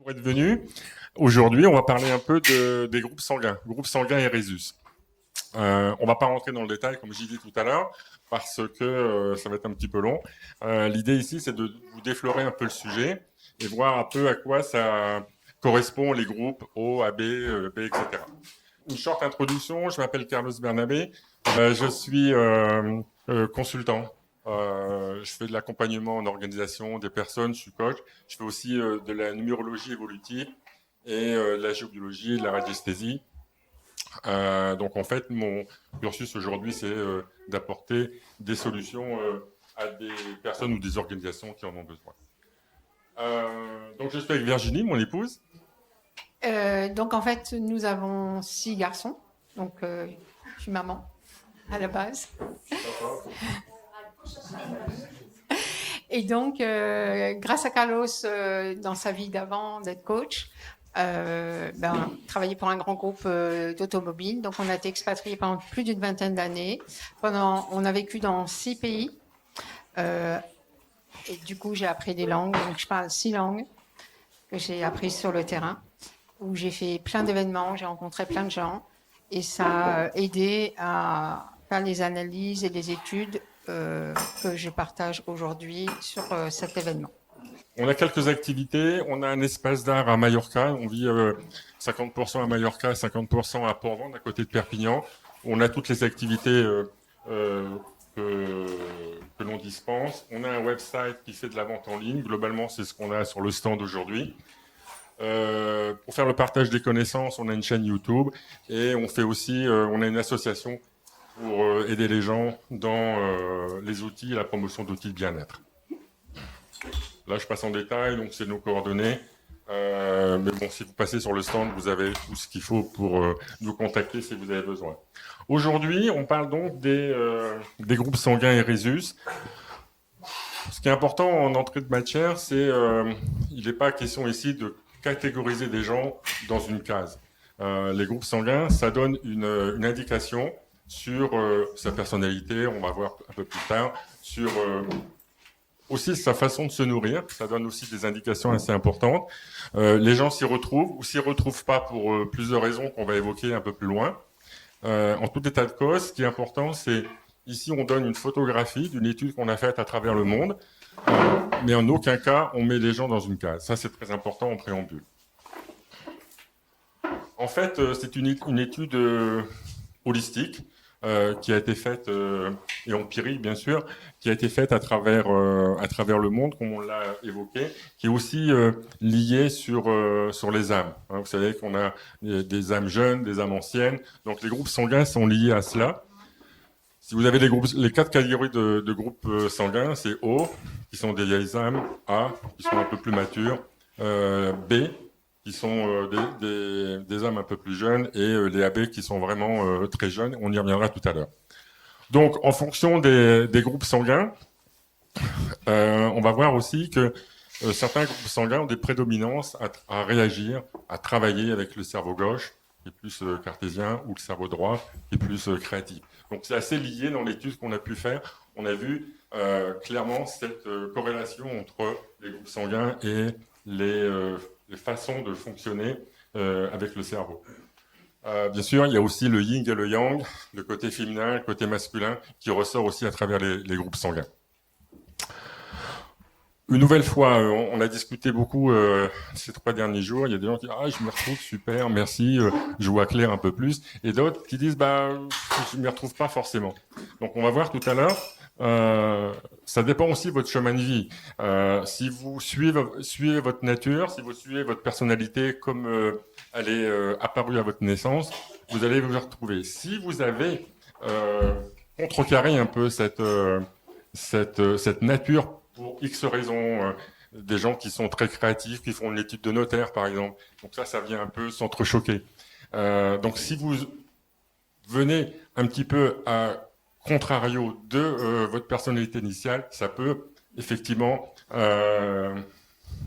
Pour être venu. Aujourd'hui, on va parler un peu des groupes sanguins et Rhésus. On va pas rentrer dans le détail, comme j'ai dit tout à l'heure, parce que ça va être un petit peu long. L'idée ici, c'est de vous déflorer un peu le sujet et voir un peu à quoi ça correspond les groupes O, AB, B, etc. Une short introduction, je m'appelle Carlos Bernabé, je suis consultant. Je fais de l'accompagnement en organisation des personnes, je suis coach. Je fais aussi de la numérologie évolutive et de la géobiologie et de la radiesthésie. Donc en fait, mon cursus aujourd'hui, c'est d'apporter des solutions à des personnes ou des organisations qui en ont besoin. Donc je suis avec Virginie, mon épouse. Donc en fait, nous avons 6 garçons. Donc je suis maman à la base. Et donc, grâce à Carlos, dans sa vie d'avant d'être coach, travaillé pour un grand groupe d'automobiles. Donc on a été expatriés pendant plus d'une vingtaine d'années. On a vécu dans 6 pays. Et du coup, j'ai appris des langues. Donc je parle 6 langues que j'ai apprises sur le terrain, où j'ai fait plein d'événements, j'ai rencontré plein de gens, et ça a aidé à faire les analyses et les études que je partage aujourd'hui sur cet événement. On a quelques activités. On a un espace d'art à Mallorca. On vit 50% à Mallorca, 50% à Port-Vendre, à côté de Perpignan. On a toutes les activités euh, que, que l'on dispense. On a un website qui fait de la vente en ligne. Globalement, c'est ce qu'on a sur le stand aujourd'hui. Pour faire le partage des connaissances, on a une chaîne YouTube et on fait aussi, on a une association pour aider les gens dans les outils et la promotion d'outils de bien-être. Là, je passe en détail, donc c'est nos coordonnées. Mais bon, si vous passez sur le stand, vous avez tout ce qu'il faut pour nous contacter si vous avez besoin. Aujourd'hui, on parle donc des groupes sanguins et Rhésus. Ce qui est important en entrée de matière, c'est il n'est pas question ici de catégoriser des gens dans une case. Les groupes sanguins, ça donne une indication sur sa personnalité, on va voir un peu plus tard, sur aussi sa façon de se nourrir, ça donne aussi des indications assez importantes. Les gens s'y retrouvent ou s'y retrouvent pas pour plusieurs raisons qu'on va évoquer un peu plus loin. En tout état de cause, ce qui est important, c'est ici on donne une photographie d'une étude qu'on a faite à travers le monde, mais en aucun cas on met les gens dans une case. Ça c'est très important en préambule. En fait, c'est une étude holistique qui a été faite, et empirique bien sûr, qui a été faite à travers le monde, comme on l'a évoqué, qui est aussi liée sur les âmes. Hein, vous savez qu'on a des âmes jeunes, des âmes anciennes, donc les groupes sanguins sont liés à cela. Si vous avez les 4 catégories de groupes sanguins, c'est O, qui sont des vieilles âmes, A, qui sont un peu plus matures, B, qui sont des âmes un peu plus jeunes, et les AB qui sont vraiment très jeunes. On y reviendra tout à l'heure. Donc, en fonction des groupes sanguins, on va voir aussi que certains groupes sanguins ont des prédominances à réagir, à travailler avec le cerveau gauche, qui est plus cartésien, ou le cerveau droit, qui est plus créatif. Donc, c'est assez lié dans l'étude qu'on a pu faire. On a vu clairement cette corrélation entre les groupes sanguins et les façons de fonctionner avec le cerveau. Bien sûr, il y a aussi le yin et le yang, le côté féminin, le côté masculin, qui ressort aussi à travers les groupes sanguins. Une nouvelle fois, on a discuté beaucoup ces 3 derniers jours. Il y a des gens qui disent « Ah, je me retrouve, super, merci, je vois clair un peu plus. » Et d'autres qui disent « Bah, je ne m'y retrouve pas forcément. » Donc, on va voir tout à l'heure. Ça dépend aussi de votre chemin de vie. Si vous suivez votre nature, si vous suivez votre personnalité comme elle est apparue à votre naissance, vous allez vous y retrouver. Si vous avez contrecarré un peu cette nature pour X raisons, des gens qui sont très créatifs, qui font une étude de notaire par exemple, donc ça vient un peu s'entrechoquer. Donc si vous venez un petit peu à contrario de votre personnalité initiale, ça peut effectivement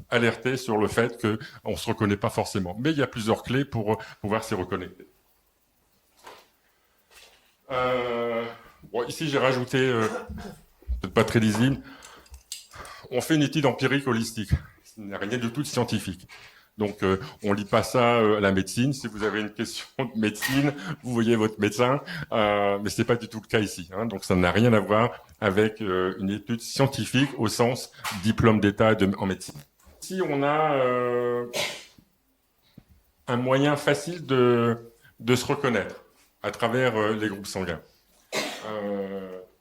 alerter sur le fait qu'on ne se reconnaît pas forcément. Mais il y a plusieurs clés pour pouvoir s'y reconnecter. Bon, ici, j'ai rajouté, peut-être pas très lisible, on fait une étude empirique holistique. Il n'y a rien du tout de scientifique. Donc, on lit pas ça à la médecine. Si vous avez une question de médecine, vous voyez votre médecin, mais c'est pas du tout le cas ici. Hein. Donc, ça n'a rien à voir avec une étude scientifique au sens diplôme d'État en médecine. Si on a un moyen facile de se reconnaître à travers les groupes sanguins.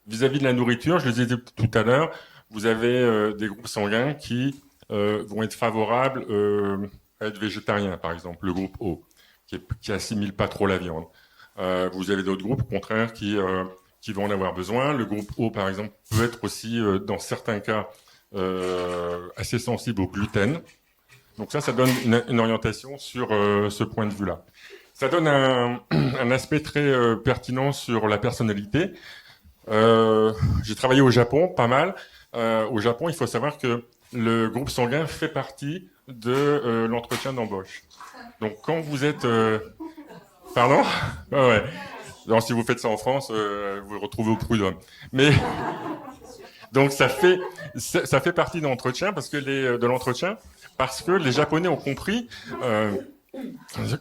Vis-à-vis de la nourriture, je le disais tout à l'heure, vous avez des groupes sanguins qui vont être favorables à être végétariens, par exemple, le groupe O, qui assimile pas trop la viande. Vous avez d'autres groupes, au contraire, qui vont en avoir besoin. Le groupe O, par exemple, peut être aussi, dans certains cas, assez sensible au gluten. Donc ça donne une orientation sur ce point de vue-là. Ça donne un aspect très pertinent sur la personnalité. J'ai travaillé au Japon, pas mal. Au Japon, il faut savoir que le groupe sanguin fait partie de l'entretien d'embauche. Donc quand vous êtes... Pardon ? Ouais. Non, si vous faites ça en France, vous le retrouvez au prud'homme. Mais... Donc ça fait partie de l'entretien parce que les Japonais ont compris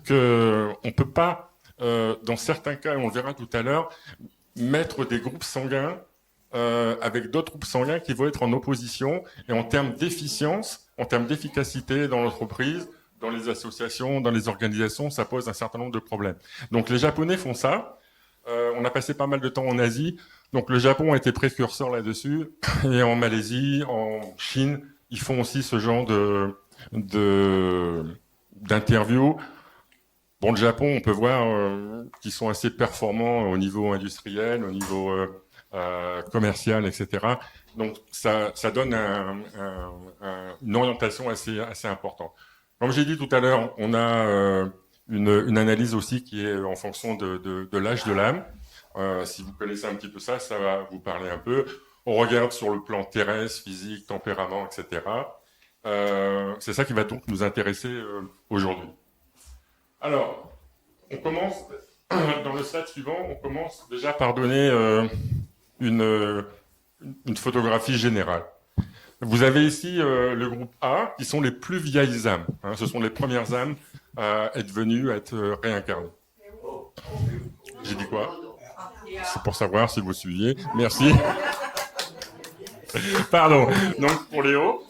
que on peut pas, dans certains cas, et on le verra tout à l'heure, mettre des groupes sanguins avec d'autres groupes sanguins qui vont être en opposition, et en termes d'efficience, en termes d'efficacité dans l'entreprise, dans les associations, dans les organisations, ça pose un certain nombre de problèmes. Donc les Japonais font ça. On a passé pas mal de temps en Asie. Donc le Japon a été précurseur là-dessus. Et en Malaisie, en Chine, ils font aussi ce genre d'interviews. Bon, le Japon, on peut voir qu'ils sont assez performants au niveau industriel, au niveau commercial, etc. Donc ça donne une orientation assez importante. Comme j'ai dit tout à l'heure, on a une analyse aussi qui est en fonction de l'âge de l'âme. Si vous connaissez un petit peu ça, ça va vous parler un peu. On regarde sur le plan terrestre, physique, tempérament, etc. C'est ça qui va donc nous intéresser aujourd'hui. Alors, on commence, dans le slide suivant, on commence déjà par donner une photographie générale. Vous avez ici le groupe A, qui sont les plus vieilles âmes. Hein, ce sont les premières âmes à être venues, à être réincarnées. J'ai dit quoi ? C'est pour savoir si vous suiviez. Merci. Pardon. Donc, pour les hauts,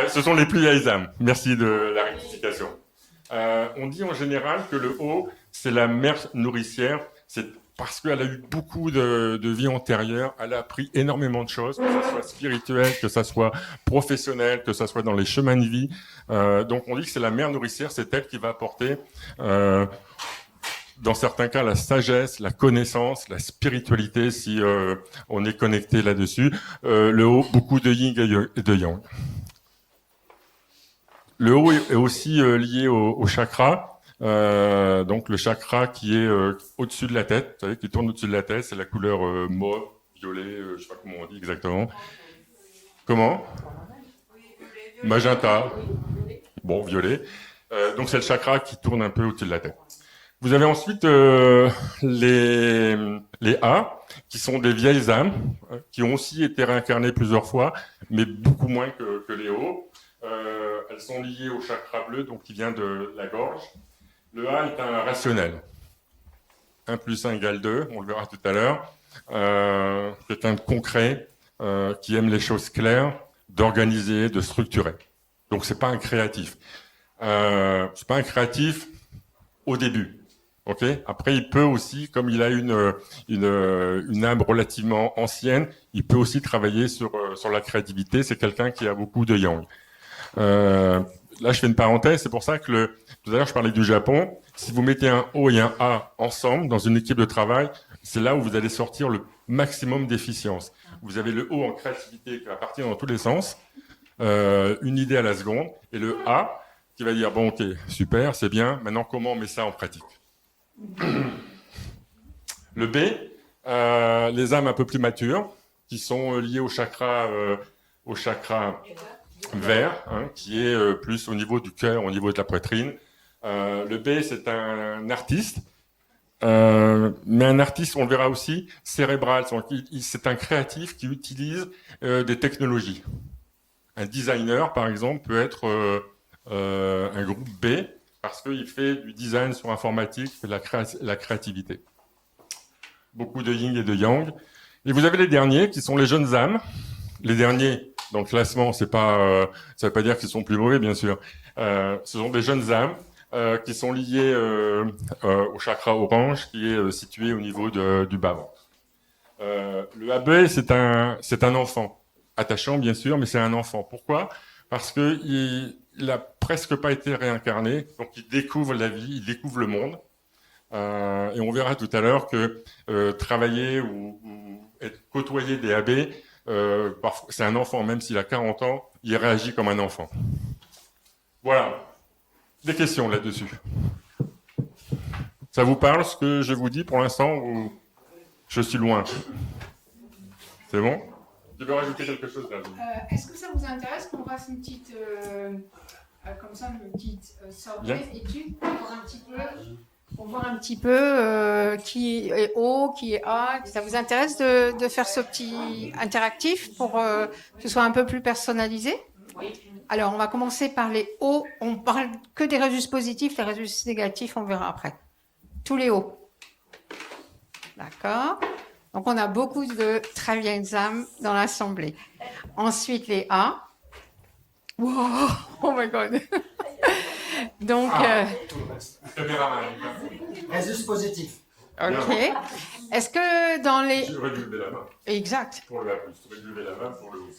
ce sont les plus vieilles âmes. Merci de la rectification. On dit en général que le haut, c'est la mère nourricière. C'est parce qu'elle a eu beaucoup de vie antérieure. Elle a appris énormément de choses, que ce soit spirituel, que ce soit professionnel, que ce soit dans les chemins de vie. Donc, on dit que c'est la mère nourricière. C'est elle qui va apporter... dans certains cas, la sagesse, la connaissance, la spiritualité, si on est connecté là-dessus. Le haut, beaucoup de yin et de yang. Le haut est aussi lié au chakra. Donc le chakra qui est au-dessus de la tête, vous savez, qui tourne au-dessus de la tête, c'est la couleur mauve, violet, je sais pas comment on dit exactement. Comment ? Magenta. Bon, violet. Donc c'est le chakra qui tourne un peu au-dessus de la tête. Vous avez ensuite les A, qui sont des vieilles âmes, qui ont aussi été réincarnées plusieurs fois, mais beaucoup moins que les O. Elles sont liées au chakra bleu, donc qui vient de la gorge. Le A est un rationnel. 1 plus 1 égale 2, on le verra tout à l'heure. Quelqu'un de concret, qui aime les choses claires, d'organiser, de structurer. Donc c'est pas un créatif. C'est pas un créatif au début. Okay. Après, il peut aussi, comme il a une âme relativement ancienne, il peut aussi travailler sur la créativité. C'est quelqu'un qui a beaucoup de yang. Là, je fais une parenthèse. C'est pour ça que tout à l'heure, je parlais du Japon. Si vous mettez un O et un A ensemble dans une équipe de travail, c'est là où vous allez sortir le maximum d'efficience. Vous avez le O en créativité qui va partir dans tous les sens, une idée à la seconde, et le A qui va dire, bon, ok, super, c'est bien, maintenant comment on met ça en pratique ? Le B, les âmes un peu plus matures, qui sont liées au chakra vert, hein, qui est plus au niveau du cœur, au niveau de la poitrine. Le B, c'est un artiste, mais un artiste, on le verra aussi, cérébral. C'est un créatif qui utilise des technologies. Un designer, par exemple, peut être un groupe B, parce qu'il fait du design sur informatique, il fait de la créativité. Beaucoup de yin et de yang. Et vous avez les derniers, qui sont les jeunes âmes. Les derniers, dans le classement, ça ne veut pas dire qu'ils sont plus mauvais, bien sûr. Ce sont des jeunes âmes qui sont liées au chakra orange, qui est situé au niveau du bas-ventre. Le AB, c'est un enfant. Attachant, bien sûr, mais c'est un enfant. Pourquoi? Parce qu'il n'a presque pas été réincarné, donc il découvre la vie, il découvre le monde. Et on verra tout à l'heure que travailler ou être côtoyer des AB, c'est un enfant, même s'il a 40 ans, il réagit comme un enfant. Voilà. Des questions là-dessus? Ça vous parle ce que je vous dis pour l'instant ou je suis loin? C'est bon? Tu veux rajouter quelque chose là? Est-ce que ça vous intéresse qu'on fasse une petite, comme ça, une petite surprise étude pour voir un petit peu qui est O, qui est A? Ça vous intéresse de faire ce petit interactif pour que ce soit un peu plus personnalisé? Oui. Alors, on va commencer par les O. On parle que des résultats positifs, les résultats négatifs, on verra après. Tous les O. D'accord. Donc, on a beaucoup de très vieilles âmes dans l'assemblée. Ensuite, les A. Wow, oh my God. Donc, résultat positif. ok. Est-ce que dans les... Je vais lever la main. Exact. Pour le A+, je vais lever la main pour le O.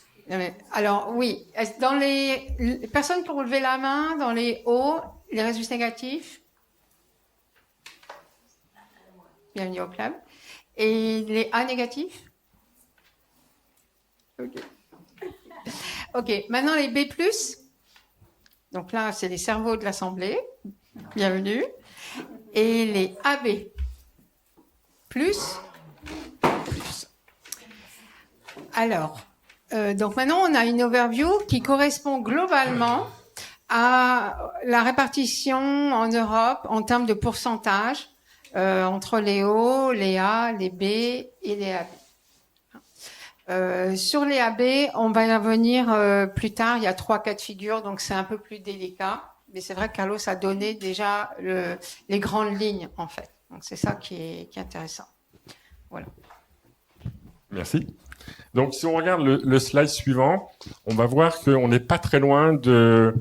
Alors, oui. Dans les personnes qui ont relevé la main, dans les O, les résultats négatifs? Bienvenue au club. Et les A négatifs? Ok. Ok, maintenant les B+. Donc là, c'est les cerveaux de l'Assemblée. Bienvenue. Et les AB. Plus. Alors, donc maintenant, on a une overview qui correspond globalement à la répartition en Europe en termes de pourcentage entre les O, les A, les B et les AB. Sur les AB, on va y revenir plus tard. Il y a 3 cas de figure, donc c'est un peu plus délicat. Mais c'est vrai que Carlos a donné déjà les grandes lignes, en fait. Donc c'est ça qui est intéressant. Voilà. Merci. Donc si on regarde le slide suivant, on va voir qu'on n'est pas très loin de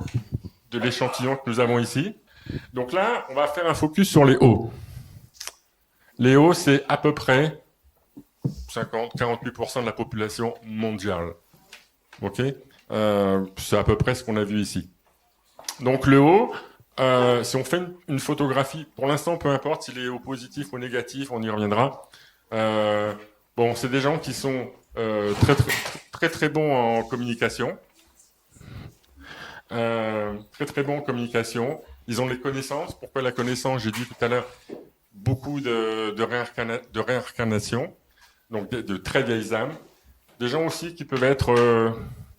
l'échantillon que nous avons ici. Donc là, on va faire un focus sur les O. Les O, c'est à peu près 50-48% de la population mondiale. Ok, c'est à peu près ce qu'on a vu ici. Donc le haut, si on fait une photographie, pour l'instant, peu importe s'il est au positif ou au négatif, on y reviendra. Bon, c'est des gens qui sont très bons en communication. Très bons en communication. Ils ont les connaissances. Pourquoi la connaissance? J'ai dit tout à l'heure, beaucoup de réincarnation. Donc de très vieilles âmes. Des gens aussi qui peuvent être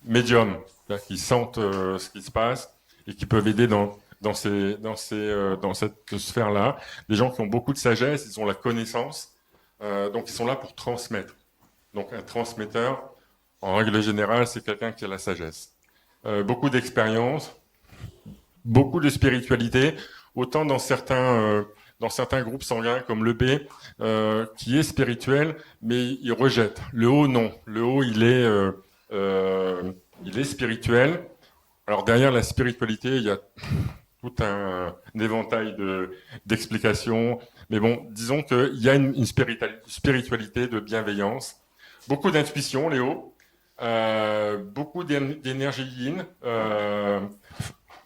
médiums, qui sentent ce qui se passe et qui peuvent aider dans cette sphère-là. Des gens qui ont beaucoup de sagesse, ils ont la connaissance, donc ils sont là pour transmettre. Donc un transmetteur, en règle générale, c'est quelqu'un qui a la sagesse. Beaucoup d'expérience, beaucoup de spiritualité, autant dans certains groupes sanguins comme le B, qui est spirituel, mais il rejette. Le haut, non. Le haut, il est spirituel. Alors derrière la spiritualité, il y a tout un éventail d'explications. Mais bon, disons qu'il y a une spiritualité de bienveillance. Beaucoup d'intuition, les hauts. Beaucoup d'énergie yin.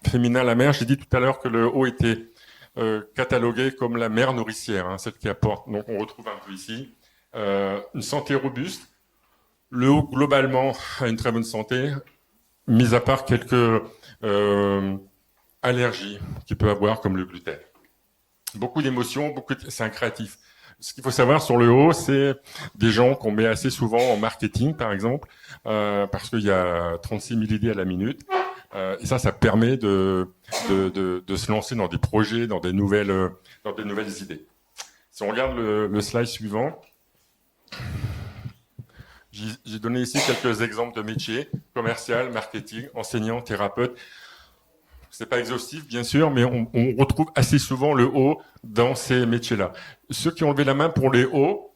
Féminin, la mère. J'ai dit tout à l'heure que le haut était cataloguée comme la mère nourricière, celle qui apporte, donc on retrouve un peu ici, une santé robuste. Le haut, globalement, a une très bonne santé, mis à part quelques allergies qu'il peut avoir, comme le gluten. Beaucoup d'émotions, c'est un créatif. Ce qu'il faut savoir sur le haut, c'est des gens qu'on met assez souvent en marketing, par exemple, parce qu'il y a 36 000 idées à la minute. Et ça permet de se lancer dans des projets, dans des nouvelles idées. Si on regarde le slide suivant, j'ai donné ici quelques exemples de métiers: commercial, marketing, enseignant, thérapeute. C'est pas exhaustif, bien sûr, mais on retrouve assez souvent le haut dans ces métiers-là. Ceux qui ont levé la main pour les hauts,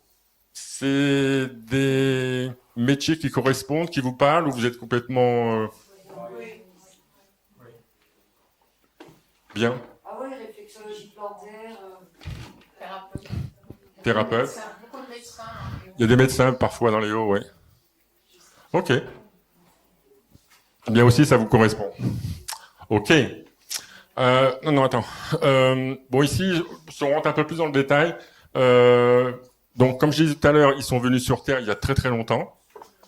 c'est des métiers qui correspondent, qui vous parlent, ou vous êtes complètement bien Ah ouais, réflexologie plantaire. thérapeute. Beaucoup de médecins. Il y a des médecins parfois dans les hauts, ouais. Ok. Bien aussi, ça vous correspond. Ok. Non, attends. Bon, ici, si on rentre un peu plus dans le détail, donc, comme je disais tout à l'heure, ils sont venus sur Terre il y a très très longtemps.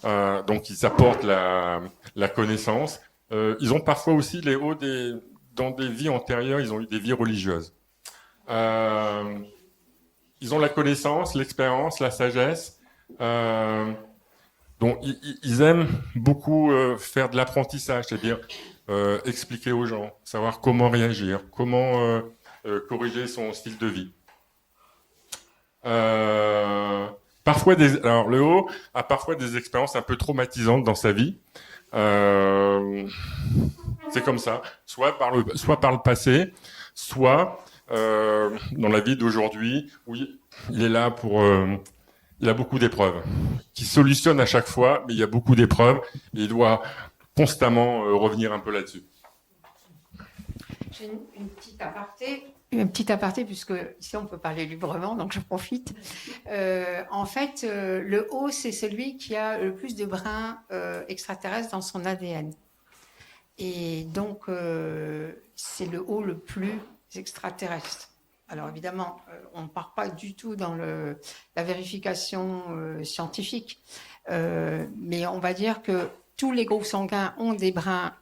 Donc, ils apportent la connaissance. Ils ont parfois aussi les hauts dans des vies antérieures, ils ont eu des vies religieuses. Ils ont la connaissance, l'expérience, la sagesse. Donc, ils aiment beaucoup faire de l'apprentissage, c'est-à-dire expliquer aux gens, savoir comment réagir, comment corriger son style de vie. Alors, le haut a parfois des expériences un peu traumatisantes dans sa vie. C'est comme ça, soit par le passé, soit dans la vie d'aujourd'hui, où il est là pour... il a beaucoup d'épreuves, qui solutionnent à chaque fois, mais il y a beaucoup d'épreuves, et il doit constamment revenir un peu là-dessus. J'ai une petite aparté, puisque ici on peut parler librement, donc je profite. En fait, le haut, c'est celui qui a le plus de brins extraterrestres dans son ADN. Et donc, c'est le haut le plus extraterrestre. Alors évidemment, on ne part pas du tout dans la vérification scientifique, mais on va dire que tous les groupes sanguins ont des brins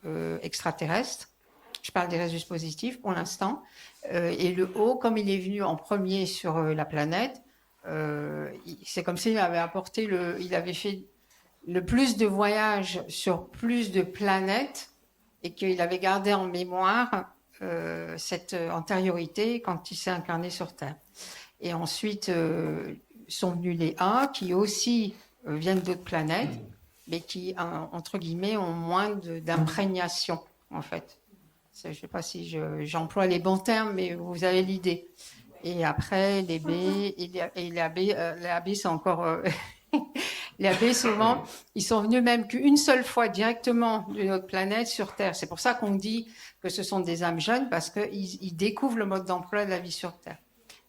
extraterrestres. Je parle des résus positifs pour l'instant. Et le haut, comme il est venu en premier sur la planète, c'est comme s'il avait il avait fait le plus de voyages sur plus de planètes et qu'il avait gardé en mémoire cette antériorité quand il s'est incarné sur Terre. Et ensuite sont venus les A qui aussi viennent d'autres planètes, mais qui, entre guillemets, ont moins d'imprégnation, en fait. Je ne sais pas si j'emploie les bons termes, mais vous avez l'idée. Et après, les B, les AB, c'est encore... les AB, souvent, ils sont venus même qu'une seule fois directement d'une autre planète sur Terre. C'est pour ça qu'on dit que ce sont des âmes jeunes, parce qu'ils découvrent le mode d'emploi de la vie sur Terre.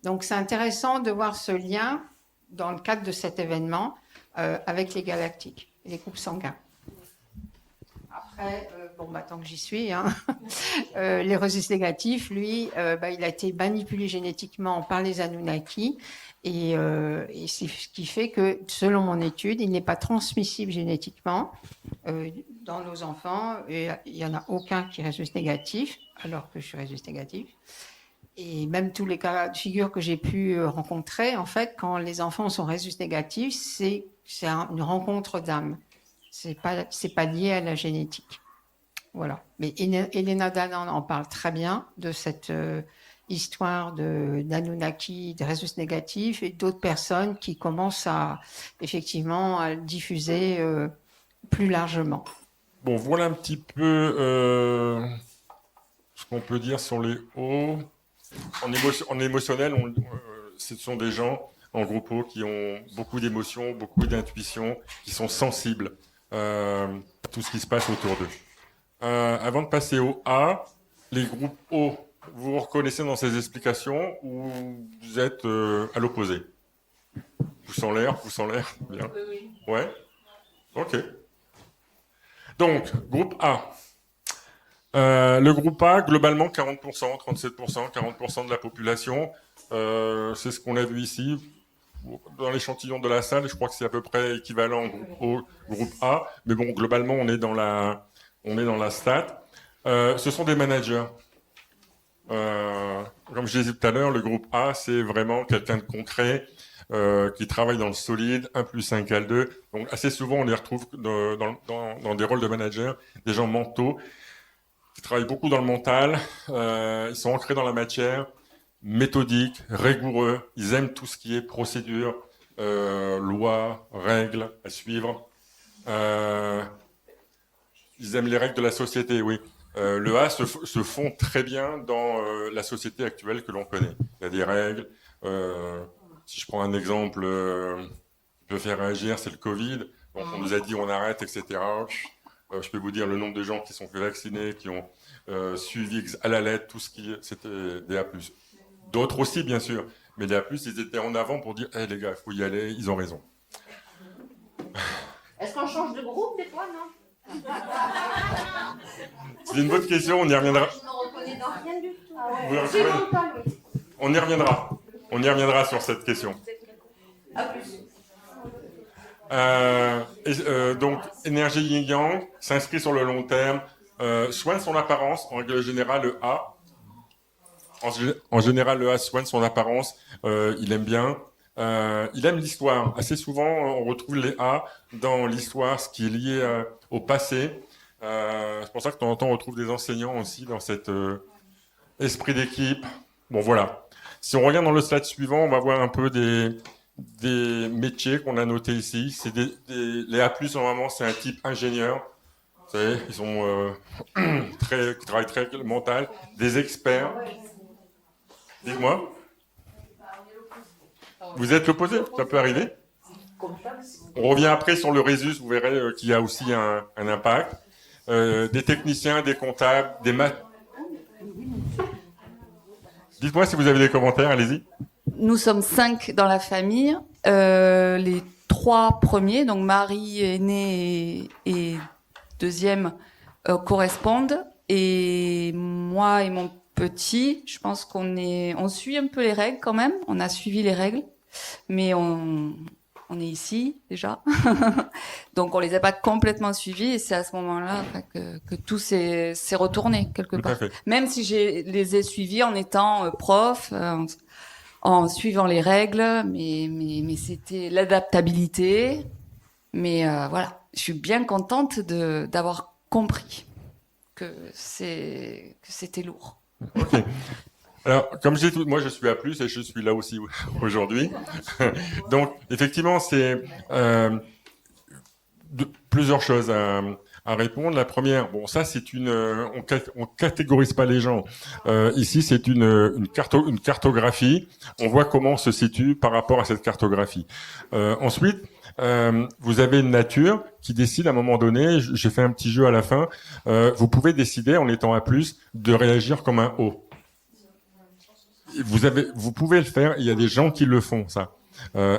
Donc, c'est intéressant de voir ce lien dans le cadre de cet événement avec les galactiques, les groupes sanguins. Après, tant que j'y suis, hein, les rhésus négatifs, lui, il a été manipulé génétiquement par les Anunnaki. Et c'est ce qui fait que, selon mon étude, il n'est pas transmissible génétiquement dans nos enfants. Et il n'y en a aucun qui est rhésus négatif, alors que je suis rhésus négatif. Et même tous les cas de figure que j'ai pu rencontrer, en fait, quand les enfants sont rhésus négatifs, c'est une rencontre d'âme. C'est pas lié à la génétique. Voilà. Mais Elena Danaan en parle très bien de cette histoire d'Anunnaki, des rhésus négatifs et d'autres personnes qui commencent effectivement à le diffuser plus largement. Bon, voilà un petit peu ce qu'on peut dire sur les hauts. En émotionnel, ce sont des gens en groupe haut qui ont beaucoup d'émotions, beaucoup d'intuition, qui sont sensibles à tout ce qui se passe autour d'eux. Avant de passer au A, les groupes O, vous vous reconnaissez dans ces explications ou vous êtes à l'opposé? Pouce en l'air, bien. Ouais. Ok. Donc, groupe A. Le groupe A, globalement, 40%, 37%, 40% de la population. C'est ce qu'on a vu ici. Dans l'échantillon de la salle, je crois que c'est à peu près équivalent au groupe O, groupe A. Mais bon, globalement, on est dans la stat. Ce sont des managers. Comme je disais tout à l'heure, le groupe A, c'est vraiment quelqu'un de concret qui travaille dans le solide, 1 + 1 = 2. Donc assez souvent, on les retrouve dans des rôles de manager, des gens mentaux qui travaillent beaucoup dans le mental. Ils sont ancrés dans la matière, méthodiques, rigoureux. Ils aiment tout ce qui est procédure, loi, règles à suivre. Ils aiment les règles de la société, oui. Le A se fond très bien dans la société actuelle que l'on connaît. Il y a des règles. Si je prends un exemple qui peut faire réagir, c'est le Covid. Donc on nous a dit on arrête, etc. Je peux vous dire le nombre de gens qui sont fait vacciner, qui ont suivi à la lettre tout ce qui c'était des A+. D'autres aussi, bien sûr. Mais les A+, ils étaient en avant pour dire hey, les gars, il faut y aller, ils ont raison. Est-ce qu'on change de groupe des fois, non? C'est une bonne question, on y reviendra. Je ne reconnais dans rien du tout. Vous y reviendrez. On y reviendra. On y reviendra sur cette question. À plus. Donc, énergie yin-yang s'inscrit sur le long terme, soigne son apparence, en règle générale, le A. En général, le A soigne son apparence, il aime bien. Il aime l'histoire. Assez souvent, on retrouve les A dans l'histoire, ce qui est lié au passé. C'est pour ça que de temps en temps, on retrouve des enseignants aussi dans cet esprit d'équipe. Bon, voilà. Si on regarde dans le slide suivant, on va voir un peu des métiers qu'on a notés ici. C'est les A+, normalement, c'est un type ingénieur. Vous savez, ils sont qui travaillent très mental. Des experts. Dites-moi. Vous êtes l'opposé, ça peut arriver. On revient après sur le Résus, vous verrez qu'il y a aussi un impact. Des techniciens, des comptables, des maths. Dites-moi si vous avez des commentaires, allez-y. Nous sommes 5 dans la famille. Les 3 premiers, donc Marie aînée et deuxième, correspondent. Et moi et mon petit, je pense on suit un peu les règles quand même. On a suivi les règles, mais on est ici déjà. Donc on les a pas complètement suivis et c'est à ce moment-là que tout s'est retourné quelque Tout à part. fait. Même si les ai suivis en étant prof, en suivant les règles, mais c'était l'adaptabilité. Mais voilà, je suis bien contente d'avoir compris que c'était lourd. Ok. Alors, comme je dis, moi je suis A+, et je suis là aussi aujourd'hui. Donc, effectivement, c'est plusieurs choses à répondre. La première, bon, ça c'est on catégorise pas les gens. Ici, c'est une cartographie. On voit comment on se situe par rapport à cette cartographie. Ensuite, vous avez une nature qui décide à un moment donné, j'ai fait un petit jeu à la fin, vous pouvez décider en étant A+, de réagir comme un O. Vous pouvez le faire, il y a des gens qui le font, ça.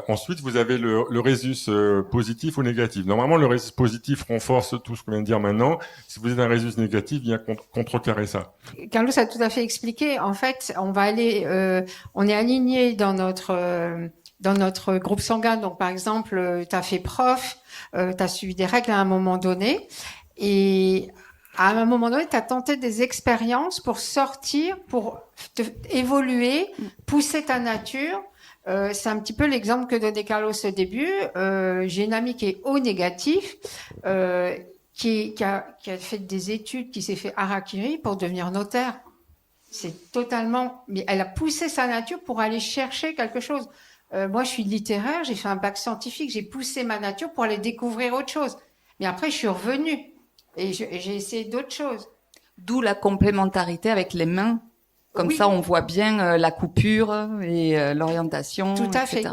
Ensuite, vous avez le résus positif ou négatif. Normalement, le résus positif renforce tout ce qu'on vient de dire maintenant. Si vous êtes un résus négatif, il vient contrecarrer ça. Carlos a tout à fait expliqué. En fait, on est aligné dans notre groupe sanguin. Donc, par exemple, tu as fait prof, tu as suivi des règles à un moment donné. Et à un moment donné, tu as tenté des expériences pour sortir, pour évoluer, pousser ta nature. C'est un petit peu l'exemple que donnait Carlos au début. J'ai une amie qui est O négatif, qui a fait des études, qui s'est fait harakiri pour devenir notaire. C'est totalement... Mais elle a poussé sa nature pour aller chercher quelque chose. Moi, je suis littéraire, j'ai fait un bac scientifique, j'ai poussé ma nature pour aller découvrir autre chose. Mais après, je suis revenue et j'ai essayé d'autres choses. D'où la complémentarité avec les mains. Comme Oui. ça, on voit bien la coupure et l'orientation, Tout à etc. fait.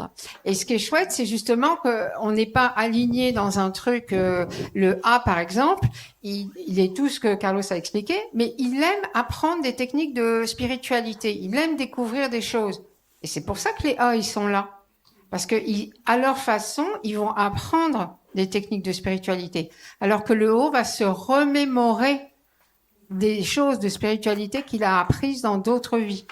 Et ce qui est chouette, c'est justement qu'on n'est pas aligné dans un truc. Le A, par exemple, il est tout ce que Carlos a expliqué, mais il aime apprendre des techniques de spiritualité. Il aime découvrir des choses. Et c'est pour ça que les A, ils sont là. Parce que à leur façon, ils vont apprendre des techniques de spiritualité. Alors que le O va se remémorer des choses de spiritualité qu'il a apprises dans d'autres vies.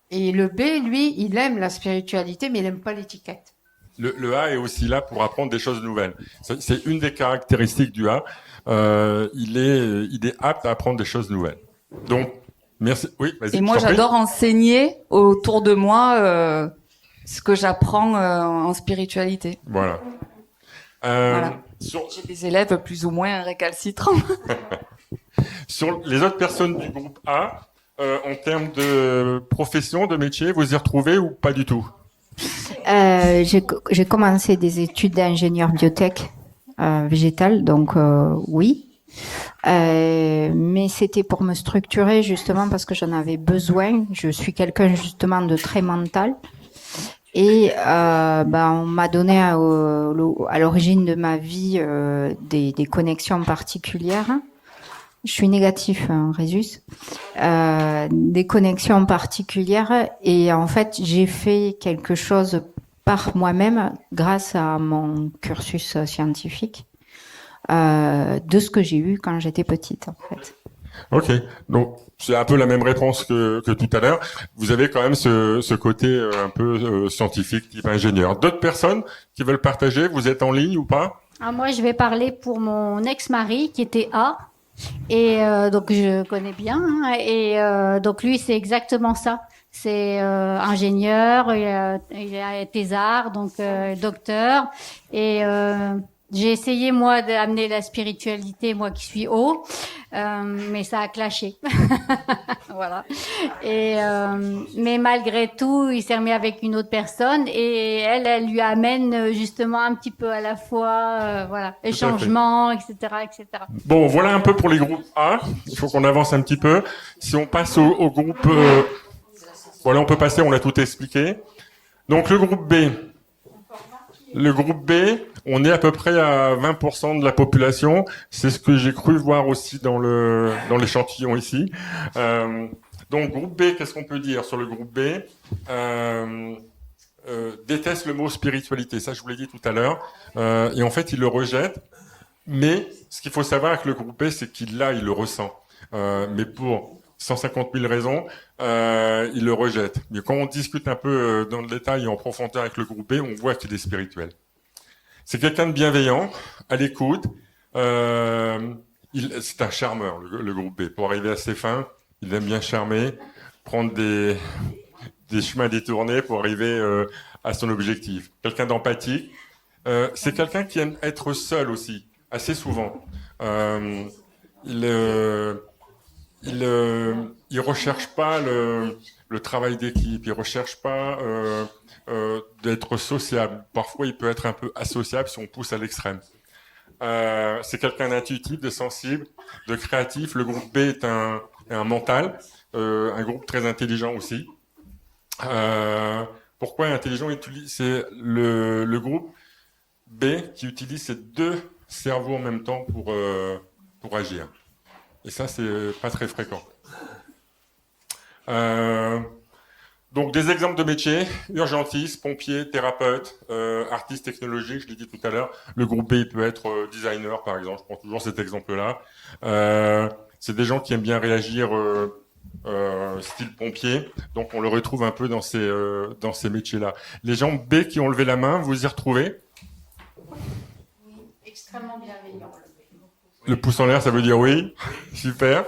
Et le B, lui, il aime la spiritualité, mais il n'aime pas l'étiquette. Le A est aussi là pour apprendre des choses nouvelles. C'est une des caractéristiques du A. Il est apte à apprendre des choses nouvelles. Donc, merci. Oui, vas-y. Et moi, je t'en prie. j'adore enseigner autour de moi ce que j'apprends en spiritualité. Voilà. Voilà. Sur J'ai des élèves plus ou moins récalcitrants. les autres personnes du groupe A, en termes de profession, de métier, vous y retrouvez ou pas du tout? J'ai commencé des études d'ingénieur biotech végétal, donc oui. mais c'était pour me structurer justement parce que j'en avais besoin. Je suis quelqu'un justement de très mental. Et on m'a donné à l'origine de ma vie des connexions particulières. Je suis négatif, hein, Résus. Des connexions particulières. Et en fait, j'ai fait quelque chose par moi-même grâce à mon cursus scientifique de ce que j'ai eu quand j'étais petite, en fait. Ok, donc c'est un peu la même réponse que tout à l'heure. Vous avez quand même ce côté un peu scientifique, type ingénieur. D'autres personnes qui veulent partager, vous êtes en ligne ou pas? Ah, moi, je vais parler pour mon ex-mari qui était A. Et donc, je connais bien. Hein, et donc, lui, c'est exactement ça. C'est ingénieur, il a thésard, donc docteur. Et j'ai essayé, moi, d'amener la spiritualité, moi qui suis haut, mais ça a clashé. Voilà. Et mais malgré tout, il s'est remis avec une autre personne et elle lui amène justement un petit peu à la fois, voilà, les Tout à fait. changements, etc., etc. Bon, voilà un peu pour les groupes A. Il faut qu'on avance un petit peu. Si on passe au groupe... voilà, on peut passer, on l'a tout expliqué. Donc le groupe B. Le groupe B, on est à peu près à 20% de la population. C'est ce que j'ai cru voir aussi dans l'échantillon ici. Donc groupe B, qu'est-ce qu'on peut dire sur le groupe B? Déteste le mot spiritualité, ça je vous l'ai dit tout à l'heure. Et en fait, il le rejette. Mais ce qu'il faut savoir avec le groupe B, c'est qu'il le ressent. Mais pour 150 000 raisons, il le rejette. Mais quand on discute un peu dans le détail et en profondeur avec le groupe B, on voit qu'il est spirituel. C'est quelqu'un de bienveillant, à l'écoute. C'est un charmeur, le groupe B. Pour arriver à ses fins, il aime bien charmer, prendre des chemins détournés pour arriver à son objectif. Quelqu'un d'empathique. C'est quelqu'un qui aime être seul aussi, assez souvent. Il recherche pas le travail d'équipe, il recherche pas d'être sociable. Parfois, il peut être un peu associable si on pousse à l'extrême. C'est quelqu'un d'intuitif, de sensible, de créatif. Le groupe B est un mental, un groupe très intelligent aussi. Pourquoi intelligent? C'est le groupe B qui utilise ces deux cerveaux en même temps pour agir. Et ça, c'est pas très fréquent. Donc, des exemples de métiers: urgentiste, pompier, thérapeute, artiste technologique, je l'ai dit tout à l'heure. Le groupe B, il peut être designer, par exemple. Je prends toujours cet exemple-là. C'est des gens qui aiment bien réagir style pompier. Donc, on le retrouve un peu dans ces métiers-là. Les gens B qui ont levé la main, vous y retrouvez? Oui, extrêmement bienveillant. Le pouce en l'air, ça veut dire oui. Super.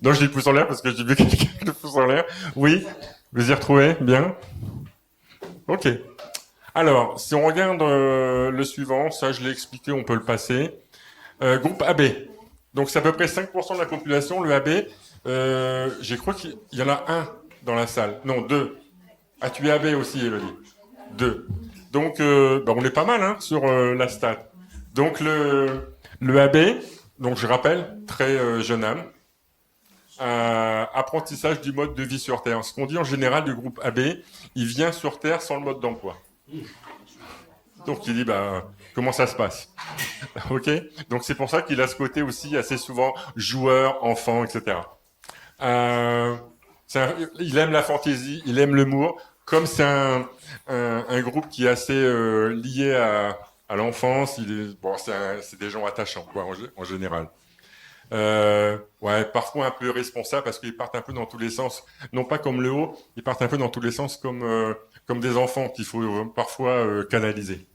Non, je dis le pouce en l'air parce que j'ai vu quelqu'un avec le pouce en l'air. Oui. Vous y retrouvez? Bien. Ok. Alors, si on regarde le suivant, ça je l'ai expliqué, on peut le passer. Groupe AB. Donc c'est à peu près 5% de la population, le AB. J'ai cru qu'il y en a un dans la salle. Non, deux. Ah, tu es AB aussi, Elodie. Deux. Donc, on est pas mal hein, sur la stat. Donc le AB, donc je rappelle, très jeune âme, apprentissage du mode de vie sur Terre. Ce qu'on dit en général du groupe AB, il vient sur Terre sans le mode d'emploi. Donc il dit, comment ça se passe? Ok. Donc c'est pour ça qu'il a ce côté aussi assez souvent joueur, enfant, etc. Il aime la fantaisie, il aime l'humour. Comme c'est un groupe qui est assez lié à l'enfance, c'est des gens attachants, quoi, en général. Parfois un peu responsable parce qu'ils partent un peu dans tous les sens, non pas comme le haut, ils partent un peu dans tous les sens comme des enfants qu'il faut parfois canaliser.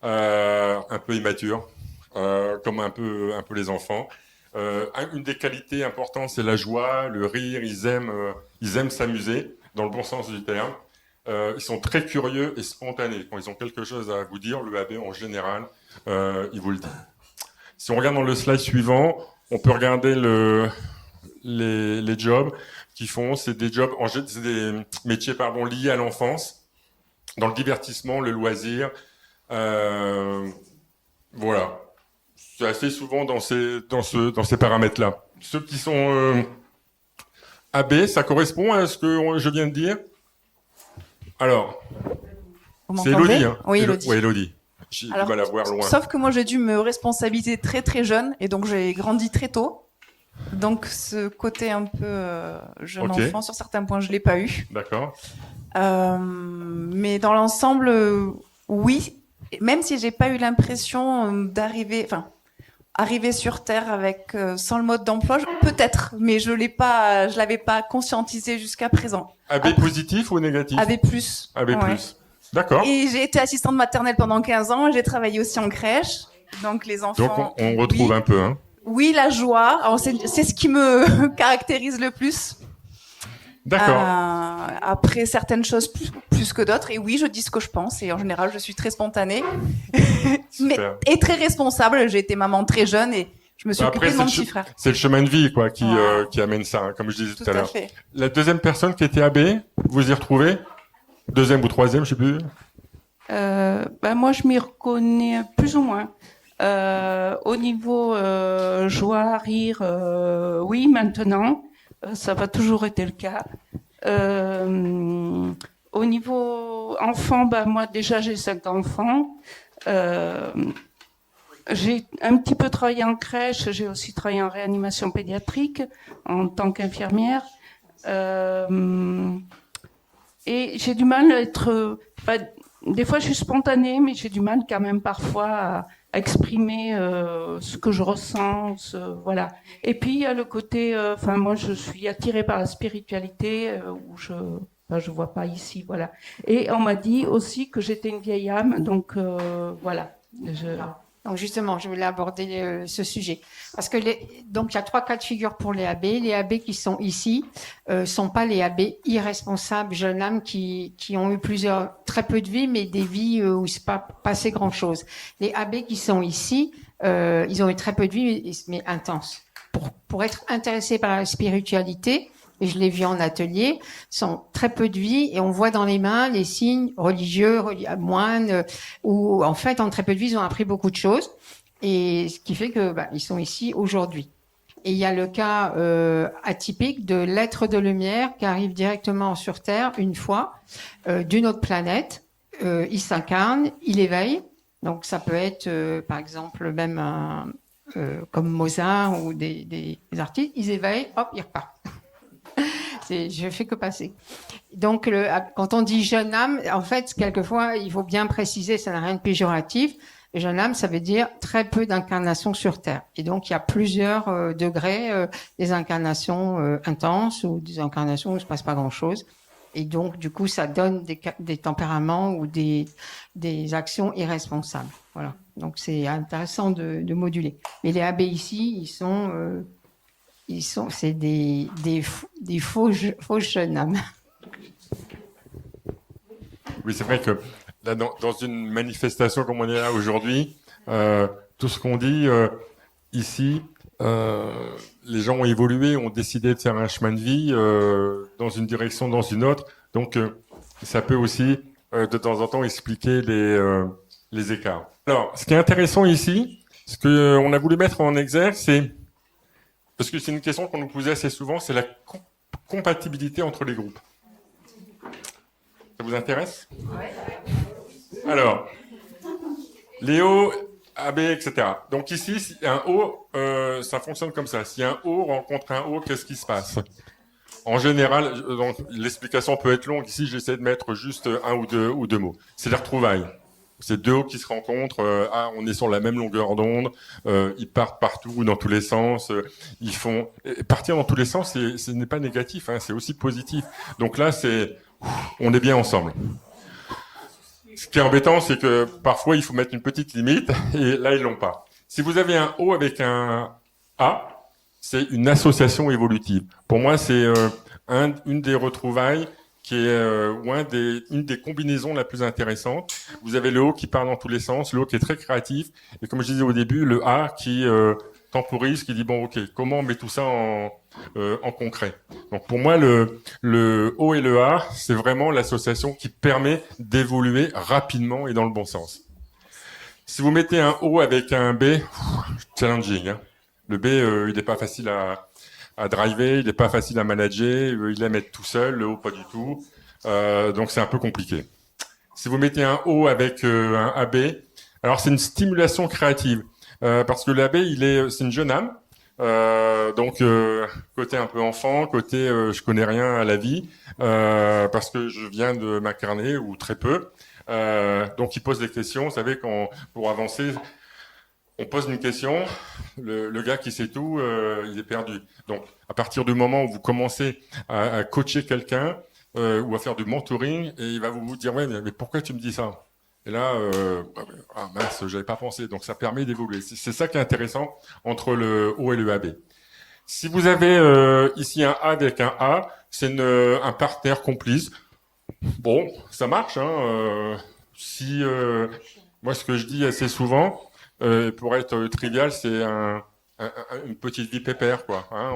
Un peu immature, comme un peu les enfants. Une des qualités importantes, c'est la joie, le rire. Ils aiment s'amuser dans le bon sens du terme. Ils sont très curieux et spontanés. Quand ils ont quelque chose à vous dire, le AB en général, il vous le dit. Si on regarde dans le slide suivant, on peut regarder les jobs qu'ils font. C'est des jobs, c'est des métiers liés à l'enfance, dans le divertissement, le loisir. Voilà. c'est assez souvent dans ces paramètres-là. Ceux qui sont AB, ça correspond à ce que je viens de dire? Alors, Vous c'est m'entendez? Elodie, hein? Oui, Elodie. Ouais, Elodie. J'ai du Alors, mal à voir loin. Sauf que moi, j'ai dû me responsabiliser très très jeune et donc j'ai grandi très tôt. Donc ce côté un peu jeune Ok. enfant, sur certains points, je l'ai pas eu. D'accord. Mais dans l'ensemble, oui. Même si j'ai pas eu l'impression arriver sur Terre avec sans le mode d'emploi, peut-être, mais je l'avais pas conscientisé jusqu'à présent. AB Après- positif ou négatif? AB+. AB+. Ouais. D'accord. Et j'ai été assistante maternelle pendant 15 ans. J'ai travaillé aussi en crèche. Donc les enfants. Donc on retrouve oui. un peu, hein. Oui, la joie. Alors, c'est ce qui me caractérise le plus. D'accord. Après certaines choses plus que d'autres. Et oui, je dis ce que je pense. Et en général, je suis très spontanée. Super. Et très responsable. J'ai été maman très jeune et je me suis Après, occupée de mon c'est le petit frère. C'est le chemin de vie, quoi, qui Ah. amène ça, hein, comme je disais tout Tout à à l'heure. fait. La deuxième personne qui était AB, vous y retrouvez? Deuxième ou troisième, je sais plus. Moi, je m'y reconnais plus ou moins. Au niveau joie, rire, oui, maintenant, ça va toujours été le cas. Au niveau enfant, moi déjà j'ai 5 enfants. J'ai un petit peu travaillé en crèche, j'ai aussi travaillé en réanimation pédiatrique en tant qu'infirmière. Et j'ai du mal à être... des fois, je suis spontanée, mais j'ai du mal quand même parfois à exprimer ce que je ressens. Voilà. Et puis, il y a le côté... moi, je suis attirée par la spiritualité où je vois pas ici. Voilà. Et on m'a dit aussi que j'étais une vieille âme. Donc, voilà. Donc justement, je voulais aborder ce sujet. Parce que donc il y a 3 cas de figure pour les AB. Les AB qui sont ici sont pas les AB irresponsables, jeunes âmes qui ont eu très peu de vie, mais des vies où il s'est pas passé grand-chose. Les AB qui sont ici, ils ont eu très peu de vie, mais intenses. Pour être intéressés par la spiritualité, et je l'ai vu en atelier, sont très peu de vie et on voit dans les mains les signes religieux, moines, où en fait en très peu de vie ils ont appris beaucoup de choses et ce qui fait que ils sont ici aujourd'hui. Et il y a le cas atypique de l'être de lumière qui arrive directement sur Terre une fois d'une autre planète. Il s'incarne, il éveille. Donc ça peut être par exemple même comme Mozart ou des artistes, ils éveillent, hop, ils repartent. Je fais que passer. Donc, quand on dit jeune âme, en fait, quelquefois, il faut bien préciser, ça n'a rien de péjoratif. Jeune âme, ça veut dire très peu d'incarnations sur Terre. Et donc, il y a plusieurs degrés, des incarnations intenses ou des incarnations où il ne se passe pas grand-chose. Et donc, du coup, ça donne des tempéraments ou des actions irresponsables. Voilà. Donc, c'est intéressant de moduler. Mais les AB ici, c'est des faux jeunes âmes. Oui, c'est vrai que là, dans une manifestation comme on est là aujourd'hui, tout ce qu'on dit ici, les gens ont évolué, ont décidé de faire un chemin de vie dans une direction, dans une autre. Donc, ça peut aussi, de temps en temps, expliquer les écarts. Alors, ce qui est intéressant ici, ce qu'on a voulu mettre en exergue, c'est, parce que c'est une question qu'on nous posait assez souvent, c'est la compatibilité entre les groupes. Ça vous intéresse? Alors, Léo, AB, etc. Donc ici, si un O, ça fonctionne comme ça. Si un O rencontre un O, qu'est-ce qui se passe? En général, donc, l'explication peut être longue. Ici, j'essaie de mettre juste un ou deux mots. C'est les retrouvailles. C'est 2 O qui se rencontrent. On est sur la même longueur d'onde. Ils partent partout, dans tous les sens. Ils font partir dans tous les sens. Ce n'est pas négatif, hein, c'est aussi positif. Donc là, on est bien ensemble. Ce qui est embêtant, c'est que parfois, il faut mettre une petite limite, et là, ils l'ont pas. Si vous avez un O avec un A, c'est une association évolutive. Pour moi, c'est une des retrouvailles qui est une des combinaisons la plus intéressante. Vous avez le O qui part dans tous les sens, le O qui est très créatif, et comme je disais au début, le A qui temporise, qui dit bon, ok, comment on met tout ça en concret. Donc pour moi, le O et le A, c'est vraiment l'association qui permet d'évoluer rapidement et dans le bon sens. Si vous mettez un O avec un B, challenging. Hein. Le B, il n'est pas facile à driver, il n'est pas facile à manager, il aime être tout seul, le O pas du tout. Donc c'est un peu compliqué. Si vous mettez un O avec un AB, alors c'est une stimulation créative. Parce que l'AB, c'est une jeune âme. Donc côté un peu enfant, côté je connais rien à la vie, parce que je viens de m'incarner ou très peu. Donc il pose des questions. Vous savez, pour avancer, on pose une question. Le gars qui sait tout, il est perdu. Donc à partir du moment où vous commencez à coacher quelqu'un ou à faire du mentoring, et il va vous dire ouais, mais pourquoi tu me dis ça? Et là, ah mince, j'avais pas pensé. Donc ça permet d'évoluer. C'est ça qui est intéressant entre le O et le AB. Si vous avez ici un A avec un A, c'est un partenaire complice. Bon, ça marche. Hein, moi, ce que je dis assez souvent, pour être trivial, c'est une petite vie pépère, quoi. Hein,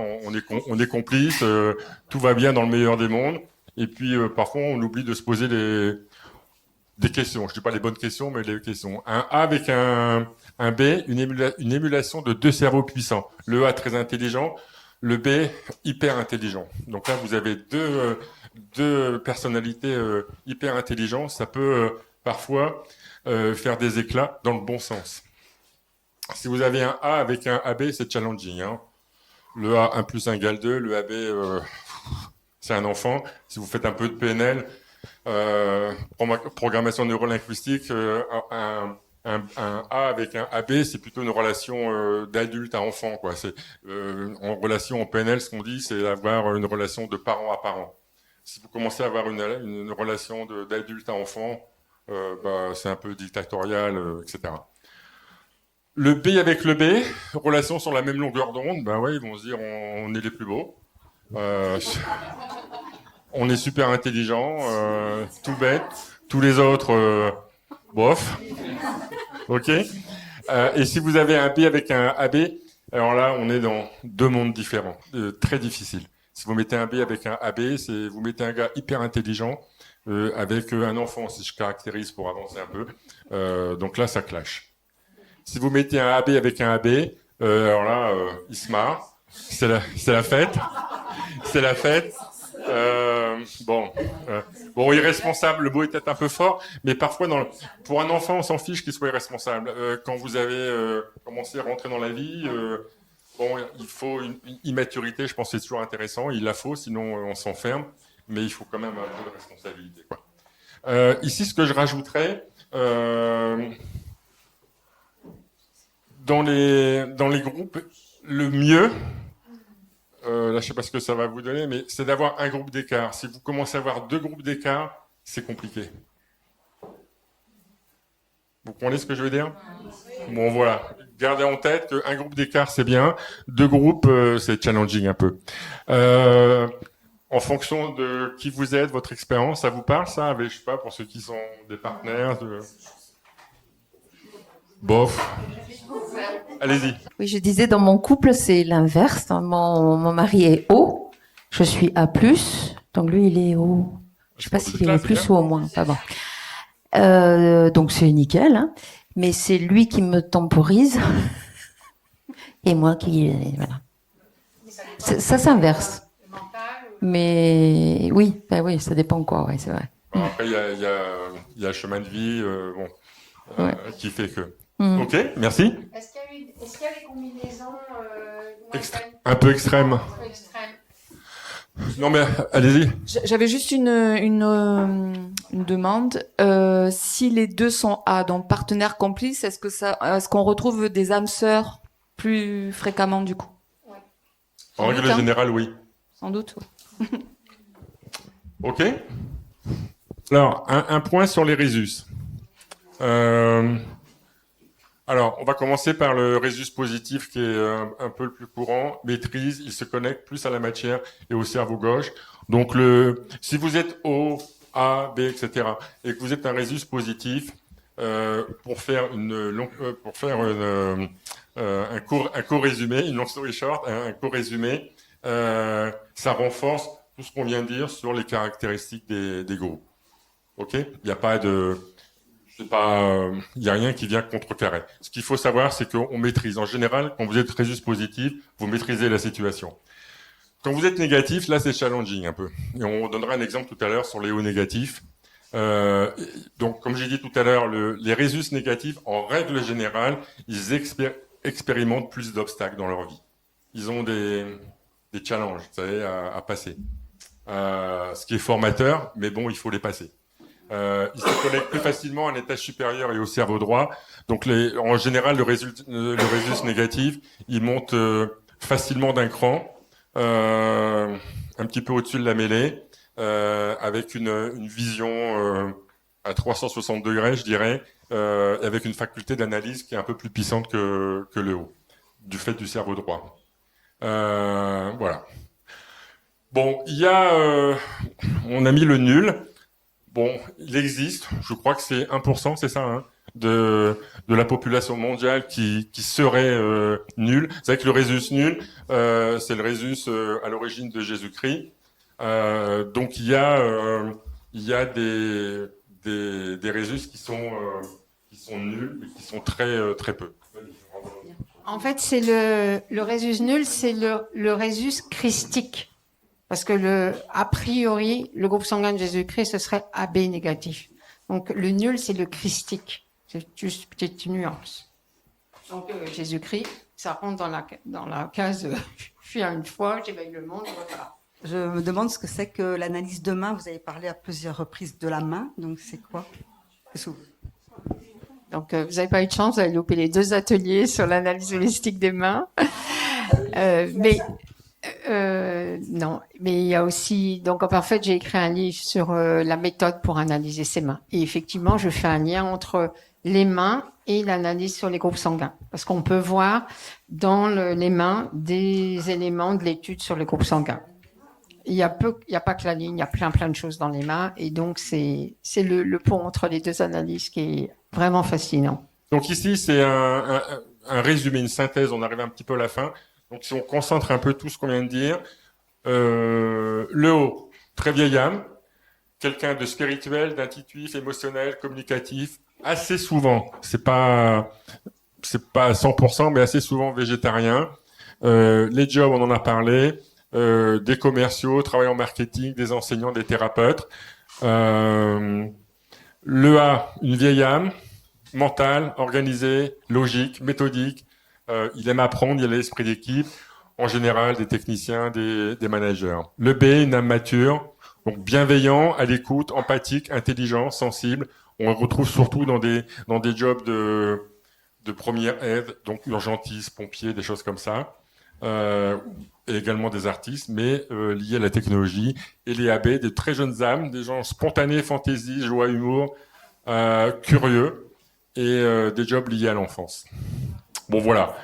on est complice, tout va bien dans le meilleur des mondes. Et puis parfois, on oublie de se poser des questions. Je ne dis pas les bonnes questions, mais les questions. Un A avec un B, une émulation de deux cerveaux puissants. Le A très intelligent, le B hyper intelligent. Donc là, vous avez deux personnalités hyper intelligentes. Ça peut parfois faire des éclats dans le bon sens. Si vous avez un A avec un AB, c'est challenging. Hein. Le A 1 plus 1 égale 2, le AB, c'est un enfant. Si vous faites un peu de PNL, programmation neurolinguistique, un A avec un AB, c'est plutôt une relation d'adulte à enfant, quoi. C'est en relation en PNL, ce qu'on dit, c'est avoir une relation de parent à parent. Si vous commencez à avoir une relation d'adulte à enfant, c'est un peu dictatorial, etc. Le B avec le B, relation sur la même longueur d'onde, ouais, ils vont se dire on est les plus beaux. On est super intelligent, tout bête. Tous les autres, bof. Ok. Et si vous avez un B avec un AB, alors là, on est dans deux mondes différents, très difficiles. Si vous mettez un B avec un AB, vous mettez un gars hyper intelligent avec un enfant, si je caractérise pour avancer un peu. Donc là, ça clash. Si vous mettez un AB avec un AB, alors là, il se marre. C'est la fête. C'est la fête. Bon, irresponsable, le mot est peut-être un peu fort, mais parfois, pour un enfant, on s'en fiche qu'il soit irresponsable. Quand vous avez commencé à rentrer dans la vie, il faut une immaturité, je pense que c'est toujours intéressant, il la faut, sinon on s'enferme, mais il faut quand même un peu de responsabilité, quoi. Ici, ce que je rajouterais, dans les groupes, le mieux, là, je ne sais pas ce que ça va vous donner, mais c'est d'avoir un groupe d'écart. Si vous commencez à avoir deux groupes d'écart, c'est compliqué. Vous comprenez ce que je veux dire? Bon, voilà. Gardez en tête qu'un groupe d'écart, c'est bien. Deux groupes, c'est challenging un peu. En fonction de qui vous êtes, votre expérience, ça vous parle, ça? Avec, je sais pas, pour ceux qui sont des partenaires Bof. Allez-y. Oui, je disais, dans mon couple, c'est l'inverse. Mon mari est O, je suis A+, donc lui, il est O. Je sais pas s'il est plus ou au moins, pas bon. Donc c'est nickel, hein. Mais c'est lui qui me temporise et moi qui... Voilà. Ça s'inverse. Mais oui, oui, ça dépend quoi, ouais, c'est vrai. Après, il y a le chemin de vie qui fait que... Ok, merci. Est-ce qu'il y a des combinaisons un peu extrêmes? Non mais allez-y. J'avais juste une demande. Si les deux sont A, donc partenaires complices, est-ce qu'on retrouve des âmes sœurs plus fréquemment du coup? En règle générale, oui. Sans doute. Oui. Ok. Alors, un point sur les résus. Alors, on va commencer par le résus positif qui est un peu le plus courant. Maîtrise, il se connecte plus à la matière et au cerveau gauche. Donc, si vous êtes O, A, B, etc., et que vous êtes un résus positif, pour faire un court résumé, une long story short, un court résumé, ça renforce tout ce qu'on vient de dire sur les caractéristiques des groupes. Ok ? Il n'y a pas de... il n'y a rien qui vient contrecarrer. Ce qu'il faut savoir, c'est qu'on maîtrise. En général, quand vous êtes Rhésus positif, vous maîtrisez la situation. Quand vous êtes négatif, là, c'est challenging un peu. Et on donnera un exemple tout à l'heure sur les O négatifs. Donc, comme j'ai dit tout à l'heure, les Rhésus négatifs, en règle générale, ils expérimentent plus d'obstacles dans leur vie. Ils ont des challenges, vous savez, à passer. Ce qui est formateur, mais bon, il faut les passer. Ils se connectent plus facilement à un étage supérieur et au cerveau droit. Donc, en général, le Rhésus négatif, il monte facilement d'un cran, un petit peu au-dessus de la mêlée, avec une vision à 360 degrés, je dirais, avec une faculté d'analyse qui est un peu plus puissante que le haut, du fait du cerveau droit. Voilà. Bon, on a mis le nul. Bon, il existe, je crois que c'est 1%, c'est ça, hein, de la population mondiale qui serait nulle. C'est vrai que le Rhésus nul, c'est le Rhésus à l'origine de Jésus-Christ. Donc il y a des Rhésus qui sont nuls, mais qui sont très très peu. En fait, c'est le Rhésus nul, c'est le Rhésus christique. Parce que a priori, le groupe sanguin de Jésus-Christ, ce serait AB négatif. Donc, le nul, c'est le christique. C'est juste une petite nuance. Donc, Jésus-Christ, ça rentre dans la case, je suis à une fois, j'éveille le monde, voilà. Je me demande ce que c'est que l'analyse de main. Vous avez parlé à plusieurs reprises de la main, donc c'est quoi? Donc, vous n'avez pas eu de chance, vous avez loupé les 2 ateliers sur l'analyse holistique des mains. Non, mais il y a aussi, donc en fait, j'ai écrit un livre sur la méthode pour analyser ses mains. Et effectivement, je fais un lien entre les mains et l'analyse sur les groupes sanguins. Parce qu'on peut voir dans les mains des éléments de l'étude sur les groupes sanguins. Il y a pas que la ligne, il y a plein de choses dans les mains. Et donc, c'est le pont entre les 2 analyses qui est vraiment fascinant. Donc ici, c'est un résumé, une synthèse, on arrive un petit peu à la fin. Donc si on concentre un peu tout ce qu'on vient de dire, le haut, très vieille âme, quelqu'un de spirituel, d'intuitif, émotionnel, communicatif, assez souvent, c'est pas à 100%, mais assez souvent végétarien. Les jobs, on en a parlé, des commerciaux, travail en marketing, des enseignants, des thérapeutes. Le A, une vieille âme, mentale, organisée, logique, méthodique. Il aime apprendre, il a l'esprit d'équipe, en général des techniciens, des managers. Le B, une âme mature, donc bienveillant, à l'écoute, empathique, intelligent, sensible. On le retrouve surtout dans des jobs de première aide, donc urgentistes, pompiers, des choses comme ça. Et également des artistes, mais liés à la technologie. Et les AB, des très jeunes âmes, des gens spontanés, fantaisie, joie, humour, curieux, et des jobs liés à l'enfance. Bon, voilà.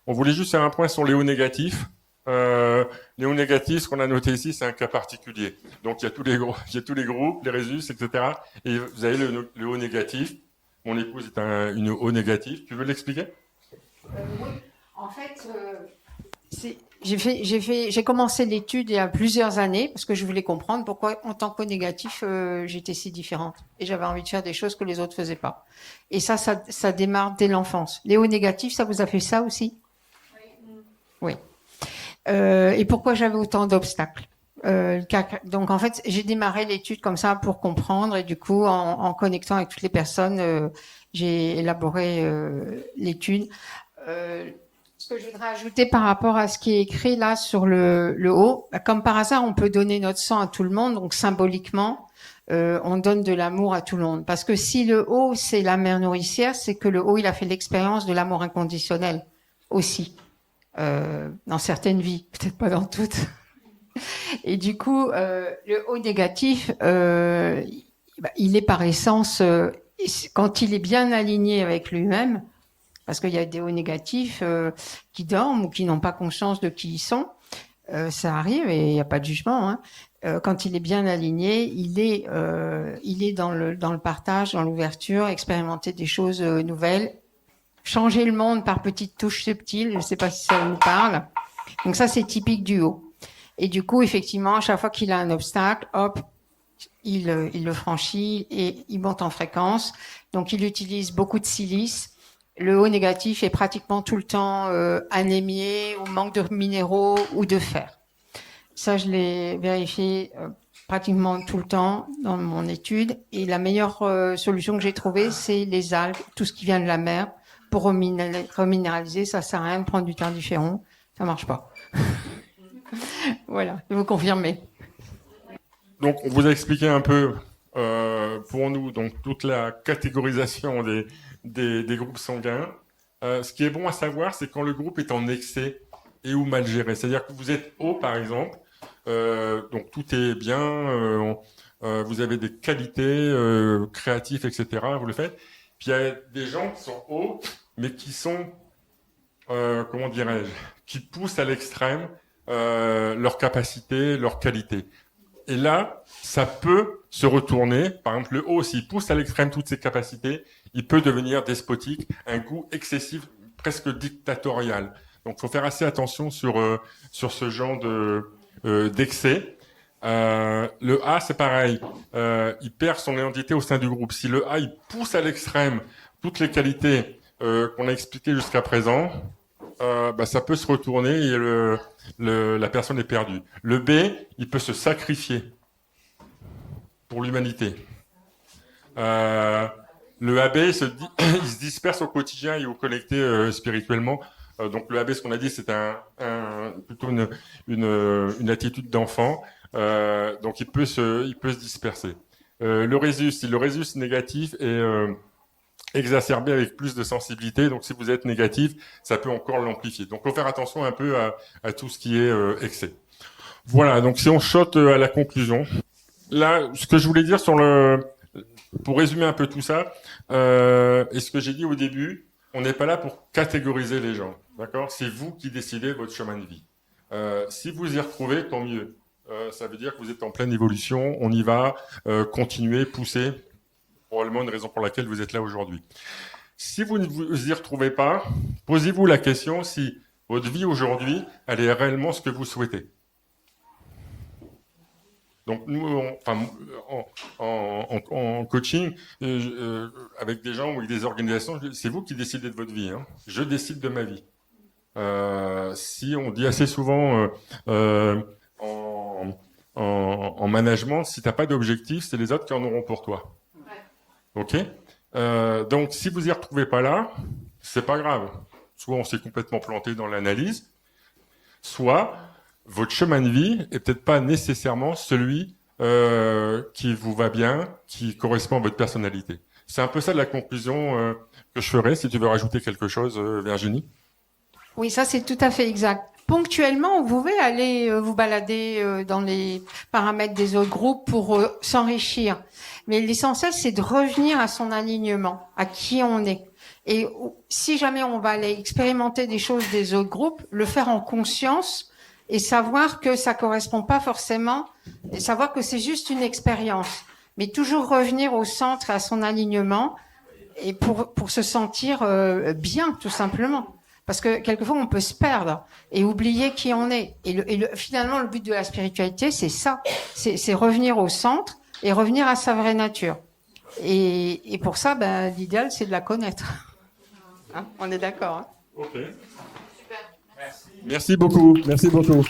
On voulait juste faire un point sur les O négatifs. Les O négatifs, ce qu'on a noté ici, c'est un cas particulier. Donc, il y a tous les groupes, les Rhésus, etc. Et vous avez le O négatif. Mon épouse est une O négative. Tu veux l'expliquer? Oui. En fait, j'ai commencé l'étude il y a plusieurs années parce que je voulais comprendre pourquoi, en tant qu'O négatif, j'étais si différente. Et j'avais envie de faire des choses que les autres faisaient pas. Et ça démarre dès l'enfance. Les O négatifs, ça vous a fait ça aussi? Oui. Et pourquoi j'avais autant d'obstacles? Donc en fait, j'ai démarré l'étude comme ça pour comprendre et du coup, en connectant avec toutes les personnes, j'ai élaboré l'étude. Ce que je voudrais ajouter par rapport à ce qui est écrit là sur le haut, comme par hasard, on peut donner notre sang à tout le monde, donc symboliquement, on donne de l'amour à tout le monde. Parce que si le haut, c'est la mère nourricière, c'est que le haut, il a fait l'expérience de l'amour inconditionnel aussi, dans certaines vies, peut-être pas dans toutes. Et du coup, le haut négatif, il est par essence, quand il est bien aligné avec lui-même, parce qu'il y a des hauts négatifs qui dorment ou qui n'ont pas conscience de qui ils sont, ça arrive et il n'y a pas de jugement. Hein. Quand il est bien aligné, il est dans le partage, dans l'ouverture, expérimenter des choses nouvelles, changer le monde par petites touches subtiles. Je ne sais pas si ça vous parle. Donc ça, c'est typique du haut. Et du coup, effectivement, à chaque fois qu'il a un obstacle, hop, il le franchit et il monte en fréquence. Donc, il utilise beaucoup de silice. Le O négatif est pratiquement tout le temps anémié ou manque de minéraux ou de fer. Ça, je l'ai vérifié pratiquement tout le temps dans mon étude. Et la meilleure solution que j'ai trouvée, c'est les algues, tout ce qui vient de la mer, pour reminéraliser. Ça sert à rien de prendre du terdiféron. Ça marche pas. Voilà, vous confirmez. Donc, on vous a expliqué un peu, pour nous, donc toute la catégorisation des groupes sanguins. Ce qui est bon à savoir, c'est quand le groupe est en excès et ou mal géré. C'est-à-dire que vous êtes O, par exemple, donc tout est bien, vous avez des qualités créatives, etc. Vous le faites. Puis il y a des gens qui sont O, mais qui sont, comment dirais-je, qui poussent à l'extrême leur capacité, leur qualité. Et là, ça peut se retourner. Par exemple, le haut, s'il pousse à l'extrême toutes ses capacités, il peut devenir despotique, un goût excessif, presque dictatorial. Donc, il faut faire assez attention sur ce genre d'excès. Le A, c'est pareil. Il perd son identité au sein du groupe. Si le A, il pousse à l'extrême toutes les qualités qu'on a expliquées jusqu'à présent, ça peut se retourner et la personne est perdue. Le B, il peut se sacrifier pour l'humanité. Le AB, il se disperse au quotidien et au connecté spirituellement. Donc le AB, ce qu'on a dit, c'est plutôt une attitude d'enfant. Donc il peut se disperser. Le Rhésus, si le Rhésus négatif est exacerbé avec plus de sensibilité, donc si vous êtes négatif, ça peut encore l'amplifier. Donc il faut faire attention un peu à tout ce qui est excès. Voilà, donc si on shot à la conclusion, là, ce que je voulais dire pour résumer un peu tout ça, et ce que j'ai dit au début, on n'est pas là pour catégoriser les gens, d'accord ? C'est vous qui décidez votre chemin de vie. Si vous y retrouvez, tant mieux. Ça veut dire que vous êtes en pleine évolution, on y va, continuer, pousser. Probablement une raison pour laquelle vous êtes là aujourd'hui. Si vous ne vous y retrouvez pas, posez-vous la question si votre vie aujourd'hui, elle est réellement ce que vous souhaitez. Donc nous, en coaching, avec des gens ou avec des organisations, c'est vous qui décidez de votre vie. Hein. Je décide de ma vie. Si on dit assez souvent en management, si tu n'as pas d'objectif, c'est les autres qui en auront pour toi. Ok, donc si vous y retrouvez pas là, c'est pas grave. Soit on s'est complètement planté dans l'analyse, soit votre chemin de vie est peut-être pas nécessairement celui qui vous va bien, qui correspond à votre personnalité. C'est un peu ça la conclusion que je ferai. Si tu veux rajouter quelque chose, Virginie. Oui, ça c'est tout à fait exact. Ponctuellement, vous pouvez aller vous balader dans les paramètres des autres groupes pour s'enrichir. Mais l'essentiel, c'est de revenir à son alignement, à qui on est. Et si jamais on va aller expérimenter des choses des autres groupes, le faire en conscience et savoir que ça correspond pas forcément, et savoir que c'est juste une expérience. Mais toujours revenir au centre, à son alignement, et pour se sentir bien, tout simplement. Parce que quelquefois, on peut se perdre et oublier qui on est. Et finalement, le but de la spiritualité, c'est ça. C'est revenir au centre et revenir à sa vraie nature. Et pour ça, l'idéal, c'est de la connaître. Hein, on est d'accord. Hein. Ok. Super. Merci beaucoup. Merci beaucoup.